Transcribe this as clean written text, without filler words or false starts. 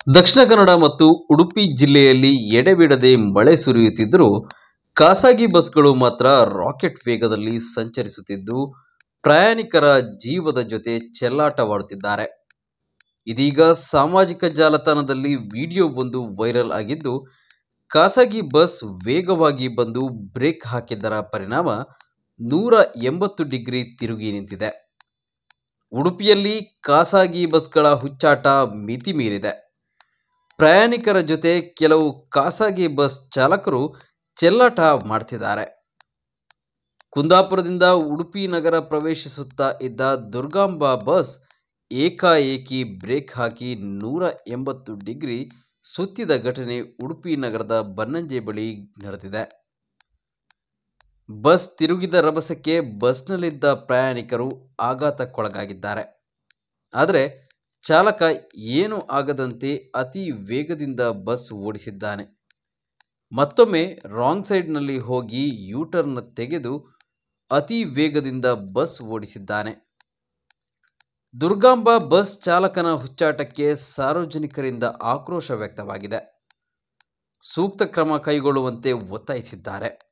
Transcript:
ದಕ್ಷಿಣ ಕನ್ನಡ ಮತ್ತು ಉಡುಪಿ ಜಿಲ್ಲೆಯಲ್ಲಿ ಎಡೆಬಿಡದೆ ಮಳೆ ಸುರಿಯುತ್ತಿದ್ದರೂ ಖಾಸಗಿ ಬಸ್ಗಳು ಮಾತ್ರ ರಾಕೆಟ್ ವೇಗದಲ್ಲಿ ಸಂಚರಿಸುತ್ತಿದ್ದು ಪ್ರಯಾಣಿಕರ ಜೀವದ ಜೊತೆ ಚೆಲ್ಲಾಟವಾಡುತ್ತಿದ್ದಾರೆ. ಇದೀಗ ಸಾಮಾಜಿಕ ಜಾಲತಾಣದಲ್ಲಿ ವಿಡಿಯೋವೊಂದು ವೈರಲ್ ಆಗಿದ್ದು, ಖಾಸಗಿ ಬಸ್ ವೇಗವಾಗಿ ಬಂದು ಬ್ರೇಕ್ ಹಾಕಿದ್ದರ ಪರಿಣಾಮ 180 ಡಿಗ್ರಿ ತಿರುಗಿ ನಿಂತಿದೆ. ಉಡುಪಿಯಲ್ಲಿ ಖಾಸಗಿ ಬಸ್ಗಳ ಹುಚ್ಚಾಟ ಮಿತಿ ಮೀರಿದೆ. ಪ್ರಯಾಣಿಕರ ಜೊತೆ ಕೆಲವು ಖಾಸಗಿ ಬಸ್ ಚಾಲಕರು ಚೆಲ್ಲಾಟ ಮಾಡ್ತಿದ್ದಾರೆ. ಕುಂದಾಪುರದಿಂದ ಉಡುಪಿ ನಗರ ಪ್ರವೇಶಿಸುತ್ತಾ ಇದ್ದ ದುರ್ಗಾಂಬ ಬಸ್ ಏಕಾಏಕಿ ಬ್ರೇಕ್ ಹಾಕಿ 180 ಡಿಗ್ರಿ ಸುತ್ತಿದ ಘಟನೆ ಉಡುಪಿ ನಗರದ ಬನ್ನಂಜೆ ಬಳಿ ನಡೆದಿದೆ. ಬಸ್ ತಿರುಗಿದ ರಭಸಕ್ಕೆ ಬಸ್ನಲ್ಲಿದ್ದ ಪ್ರಯಾಣಿಕರು ಆಘಾತಕ್ಕೊಳಗಾಗಿದ್ದಾರೆ. ಆದರೆ ಚಾಲಕ ಏನೂ ಆಗದಂತೆ ಅತಿ ವೇಗದಿಂದ ಬಸ್ ಓಡಿಸಿದ್ದಾನೆ. ಮತ್ತೊಮ್ಮೆ ರಾಂಗ್ ಸೈಡ್ನಲ್ಲಿ ಹೋಗಿ ಯೂ-ಟರ್ನ್ ತೆಗೆದು ಅತಿ ವೇಗದಿಂದ ಬಸ್ ಓಡಿಸಿದ್ದಾನೆ. ದುರ್ಗಾಂಬ ಬಸ್ ಚಾಲಕನ ಹುಚ್ಚಾಟಕ್ಕೆ ಸಾರ್ವಜನಿಕರಿಂದ ಆಕ್ರೋಶ ವ್ಯಕ್ತವಾಗಿದೆ. ಸೂಕ್ತ ಕ್ರಮ ಕೈಗೊಳ್ಳುವಂತೆ ಒತ್ತಾಯಿಸಿದ್ದಾರೆ.